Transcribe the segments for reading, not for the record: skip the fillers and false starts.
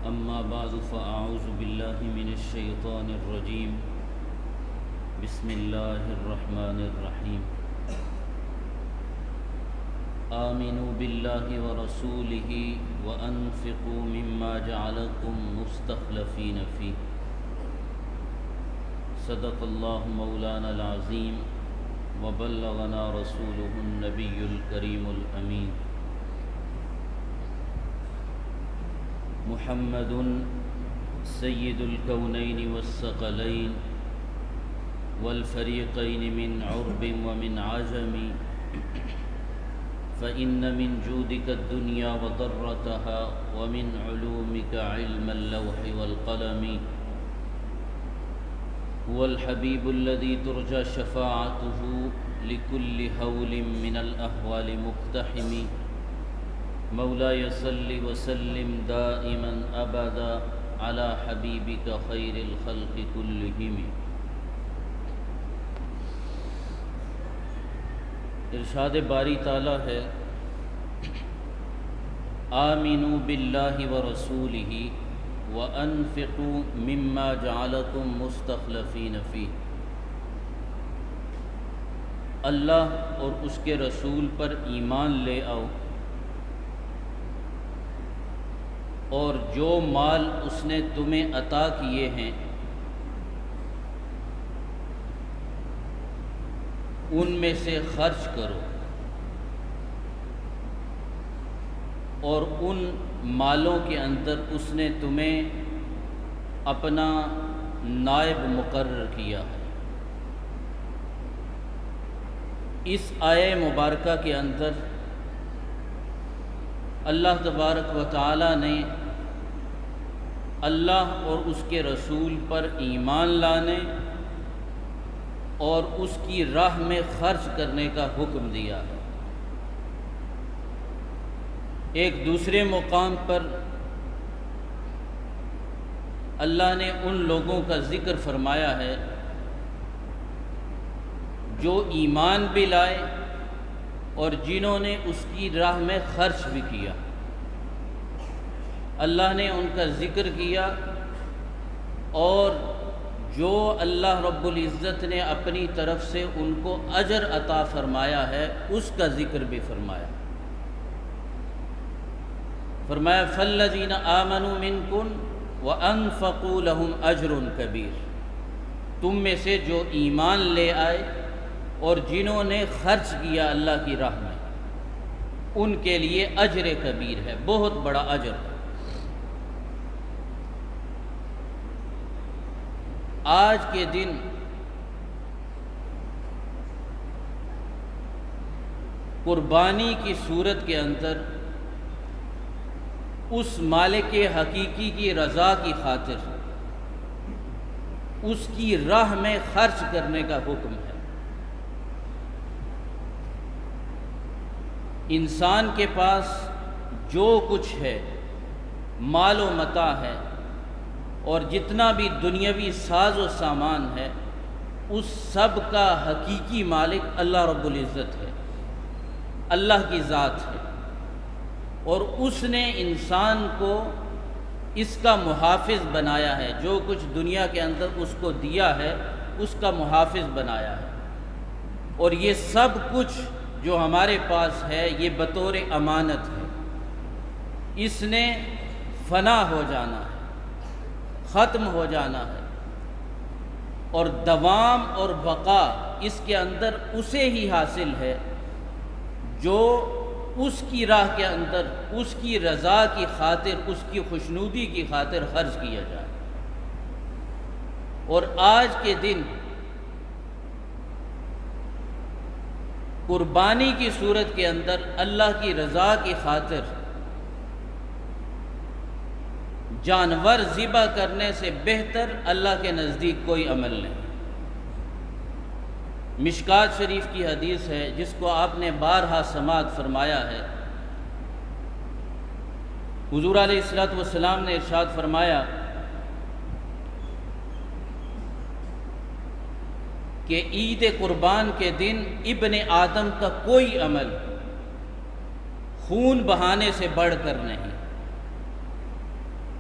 أما بعد فأعوذ بالله من الشيطان الرجيم. بسم الله الرحمن الرحيم. آمنوا بالله ورسوله وأنفقوا مما جعلكم مستخلفين فيه. صدق الله مولانا العظيم وبلغنا رسوله النبي الكريم الأمين. محمد سيد الكونين والثقلين والفريقين من عرب ومن عجم، فإن من جودك الدنيا وضرتها ومن علومك علم اللوح والقلم. هو الحبيب الذي ترجى شفاعته لكل هول من الأهوال مقتحم. مولاي صل وسلم دائما أبدا على حبيبك خير الخلق كلهم. ارشاد باری تعالیٰ ہے، آمنوا باللہ ورسولہ وانفقوا مما جعلکم مستخلفین فیہ. اللہ اور اس کے رسول پر ایمان لے آؤ اور جو مال اس نے تمہیں عطا کیے ہیں ان میں سے خرچ کرو، اور ان مالوں کے اندر اس نے تمہیں اپنا نائب مقرر کیا ہے. اس آیہ مبارکہ کے اندر اللہ تبارک و تعالی نے اللہ اور اس کے رسول پر ایمان لانے اور اس کی راہ میں خرچ کرنے کا حکم دیا ہے. ایک دوسرے مقام پر اللہ نے ان لوگوں کا ذکر فرمایا ہے جو ایمان بھی لائے اور جنہوں نے اس کی راہ میں خرچ بھی کیا. اللہ نے ان کا ذکر کیا، اور جو اللہ رب العزت نے اپنی طرف سے ان کو اجر عطا فرمایا ہے اس کا ذکر بھی فرمایا. فرمایا فالذین آمنوا منکم وانفقوا لهم اجر کبیر. تم میں سے جو ایمان لے آئے اور جنہوں نے خرچ کیا اللہ کی راہ میں ان کے لیے اجر کبیر ہے، بہت بڑا اجر ہے. آج کے دن قربانی کی صورت کے اندر اس مالک حقیقی کی رضا کی خاطر اس کی راہ میں خرچ کرنے کا حکم ہے. انسان کے پاس جو کچھ ہے، مال و متاع ہے اور جتنا بھی دنیاوی ساز و سامان ہے، اس سب کا حقیقی مالک اللہ رب العزت ہے، اللہ کی ذات ہے. اور اس نے انسان کو اس کا محافظ بنایا ہے. جو کچھ دنیا کے اندر اس کو دیا ہے اس کا محافظ بنایا ہے. اور یہ سب کچھ جو ہمارے پاس ہے یہ بطور امانت ہے. اس نے فنا ہو جانا ہے، ختم ہو جانا ہے، اور دوام اور بقا اس کے اندر اسے ہی حاصل ہے جو اس کی راہ کے اندر اس کی رضا کی خاطر، اس کی خوشنودی کی خاطر خرچ کیا جائے. اور آج کے دن قربانی کی صورت کے اندر اللہ کی رضا کی خاطر جانور ذبح کرنے سے بہتر اللہ کے نزدیک کوئی عمل نہیں. مشکات شریف کی حدیث ہے جس کو آپ نے بارہا سماعت فرمایا ہے. حضور علیہ الصلوۃ نے ارشاد فرمایا کہ عید قربان کے دن ابن آدم کا کوئی عمل خون بہانے سے بڑھ کر نہیں.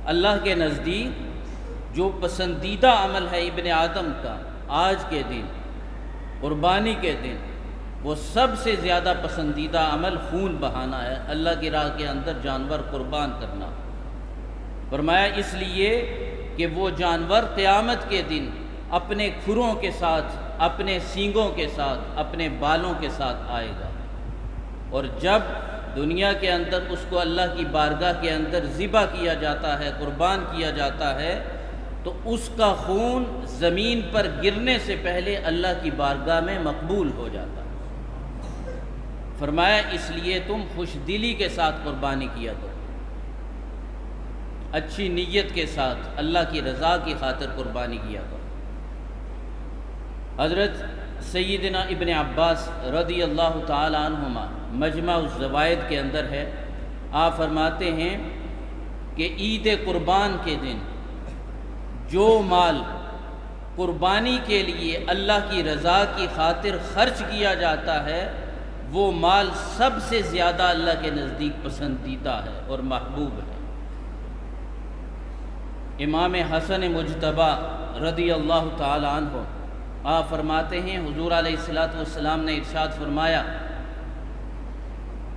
اللہ کے نزدیک جو پسندیدہ عمل ہے ابن آدم کا آج کے دن، قربانی کے دن، وہ سب سے زیادہ پسندیدہ عمل خون بہانا ہے، اللہ کی راہ کے اندر جانور قربان کرنا۔ فرمایا اس لیے کہ وہ جانور قیامت کے دن اپنے کھروں کے ساتھ، اپنے سینگوں کے ساتھ، اپنے بالوں کے ساتھ آئے گا، اور جب دنیا کے اندر اس کو اللہ کی بارگاہ کے اندر ذبح کیا جاتا ہے، قربان کیا جاتا ہے، تو اس کا خون زمین پر گرنے سے پہلے اللہ کی بارگاہ میں مقبول ہو جاتا ہے۔ فرمایا اس لیے تم خوش دلی کے ساتھ قربانی کیا کرو، اچھی نیت کے ساتھ اللہ کی رضا کی خاطر قربانی کیا کرو۔ حضرت سیدنا ابن عباس رضی اللہ تعالی عنہما مجمع الزوائد کے اندر ہے، آپ فرماتے ہیں کہ عید قربان کے دن جو مال قربانی کے لیے اللہ کی رضا کی خاطر خرچ کیا جاتا ہے، وہ مال سب سے زیادہ اللہ کے نزدیک پسندیدہ ہے اور محبوب ہے۔ امام حسن مجتبی رضی اللہ تعالی عنہ آپ فرماتے ہیں حضور علیہ السلام نے ارشاد فرمایا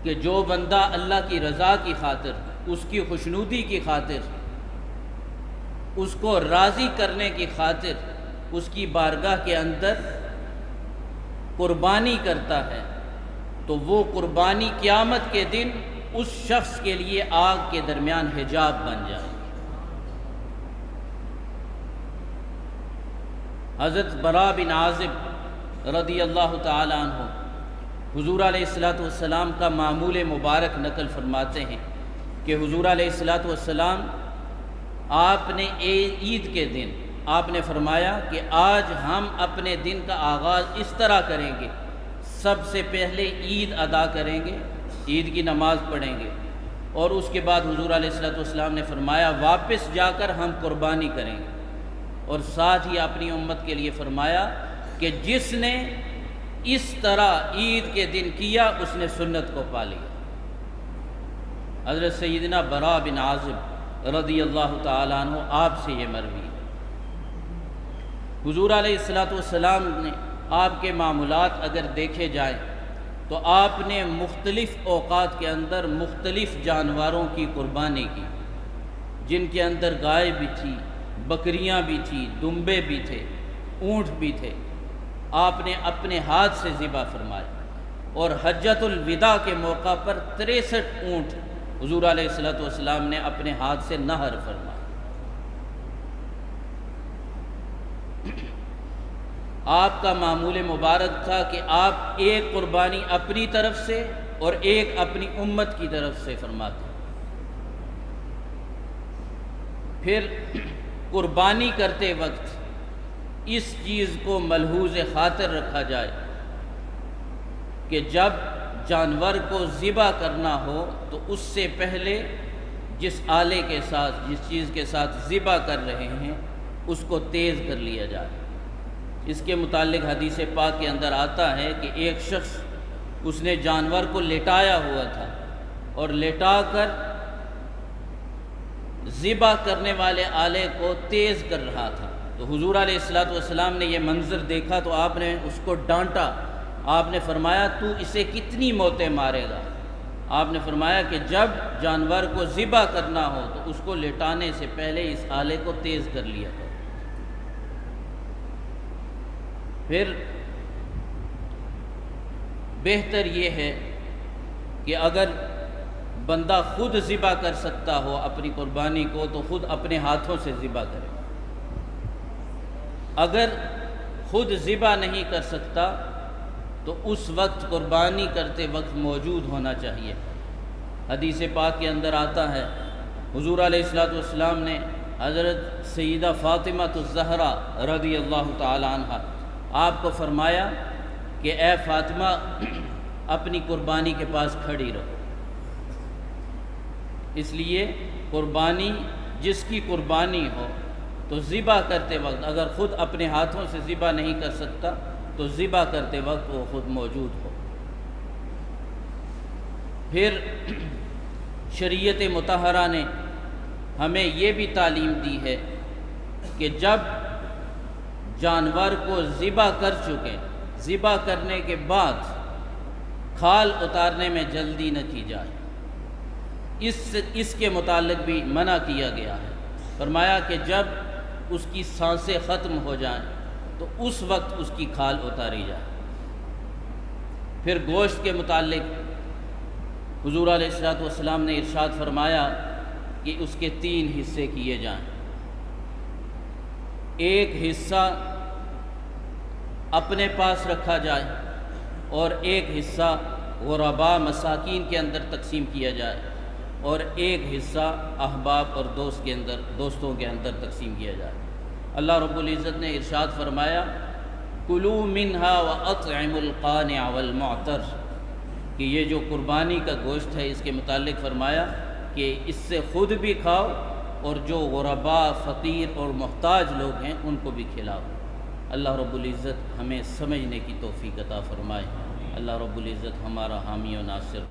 کہ جو بندہ اللہ کی رضا کی خاطر، اس کی خوشنودی کی خاطر، اس کو راضی کرنے کی خاطر اس کی بارگاہ کے اندر قربانی کرتا ہے، تو وہ قربانی قیامت کے دن اس شخص کے لیے آگ کے درمیان حجاب بن جائے۔ حضرت براء بن عازب رضی اللہ تعالی عنہ حضور علیہ السلام کا معمول مبارک نقل فرماتے ہیں کہ حضور علیہ السلام آپ نے عید کے دن آپ نے فرمایا کہ آج ہم اپنے دن کا آغاز اس طرح کریں گے، سب سے پہلے عید ادا کریں گے، عید کی نماز پڑھیں گے، اور اس کے بعد حضور علیہ السلام نے فرمایا واپس جا کر ہم قربانی کریں گے، اور ساتھ ہی اپنی امت کے لیے فرمایا کہ جس نے اس طرح عید کے دن کیا اس نے سنت کو پا لیا۔ حضرت سیدنا براء بن عازب رضی اللہ تعالی عنہ آپ سے یہ مروی ہے۔ حضور علیہ السلام نے آپ کے معمولات اگر دیکھے جائیں تو آپ نے مختلف اوقات کے اندر مختلف جانوروں کی قربانی کی، جن کے اندر گائے بھی تھی، بکریاں بھی تھیں، دمبے بھی تھے، اونٹ بھی تھے، آپ نے اپنے ہاتھ سے ذبح فرمائے، اور حجۃ الوداع کے موقع پر 63 اونٹ حضور علیہ السلام نے اپنے ہاتھ سے نہر فرمائے۔ آپ کا معمول مبارک تھا کہ آپ ایک قربانی اپنی طرف سے اور ایک اپنی امت کی طرف سے فرماتے۔ پھر قربانی کرتے وقت اس چیز کو ملحوظ خاطر رکھا جائے کہ جب جانور کو ذبح کرنا ہو تو اس سے پہلے جس آلے کے ساتھ، جس چیز کے ساتھ ذبح کر رہے ہیں، اس کو تیز کر لیا جائے۔ اس کے متعلق حدیث پاک کے اندر آتا ہے کہ ایک شخص اس نے جانور کو لٹایا ہوا تھا اور لٹا کر ذبح کرنے والے آلے کو تیز کر رہا تھا، تو حضور علیہ السلام نے یہ منظر دیکھا تو آپ نے اس کو ڈانٹا۔ آپ نے فرمایا تو اسے کتنی موتیں مارے گا؟ آپ نے فرمایا کہ جب جانور کو ذبح کرنا ہو تو اس کو لٹانے سے پہلے اس آلے کو تیز کر لیا کرو۔ پھر بہتر یہ ہے کہ اگر بندہ خود ذبح کر سکتا ہو اپنی قربانی کو تو خود اپنے ہاتھوں سے ذبح کرے، اگر خود ذبح نہیں کر سکتا تو اس وقت قربانی کرتے وقت موجود ہونا چاہیے۔ حدیث پاک کے اندر آتا ہے حضور علیہ السلام نے حضرت سیدہ فاطمہ الزہرا رضی اللہ تعالی عنہ آپ کو فرمایا کہ اے فاطمہ اپنی قربانی کے پاس کھڑی رہو۔ اس لیے قربانی، جس کی قربانی ہو تو ذبح کرتے وقت اگر خود اپنے ہاتھوں سے ذبح نہیں کر سکتا تو ذبح کرتے وقت وہ خود موجود ہو۔ پھر شریعت مطہرہ نے ہمیں یہ بھی تعلیم دی ہے کہ جب جانور کو ذبح کر چکے، ذبح کرنے کے بعد کھال اتارنے میں جلدی نہ کی جائے۔ اس کے متعلق بھی منع کیا گیا ہے۔ فرمایا کہ جب اس کی سانسیں ختم ہو جائیں تو اس وقت اس کی کھال اتاری جائے۔ پھر گوشت کے متعلق حضور علیہ الصلوۃ والسلام نے ارشاد فرمایا کہ اس کے 3 حصے کیے جائیں۔ ایک حصہ اپنے پاس رکھا جائے اور ایک حصہ غرباء مساکین کے اندر تقسیم کیا جائے اور ایک حصہ احباب اور دوستوں کے اندر تقسیم کیا جائے۔ اللہ رب العزت نے ارشاد فرمایا کلوا منها واطعموا القانع والمعتر، کہ یہ جو قربانی کا گوشت ہے اس کے متعلق فرمایا کہ اس سے خود بھی کھاؤ اور جو غرباء، فقیر اور محتاج لوگ ہیں ان کو بھی کھلاؤ۔ اللہ رب العزت ہمیں سمجھنے کی توفیق عطا فرمائے۔ اللہ رب العزت ہمارا حامی و ناصر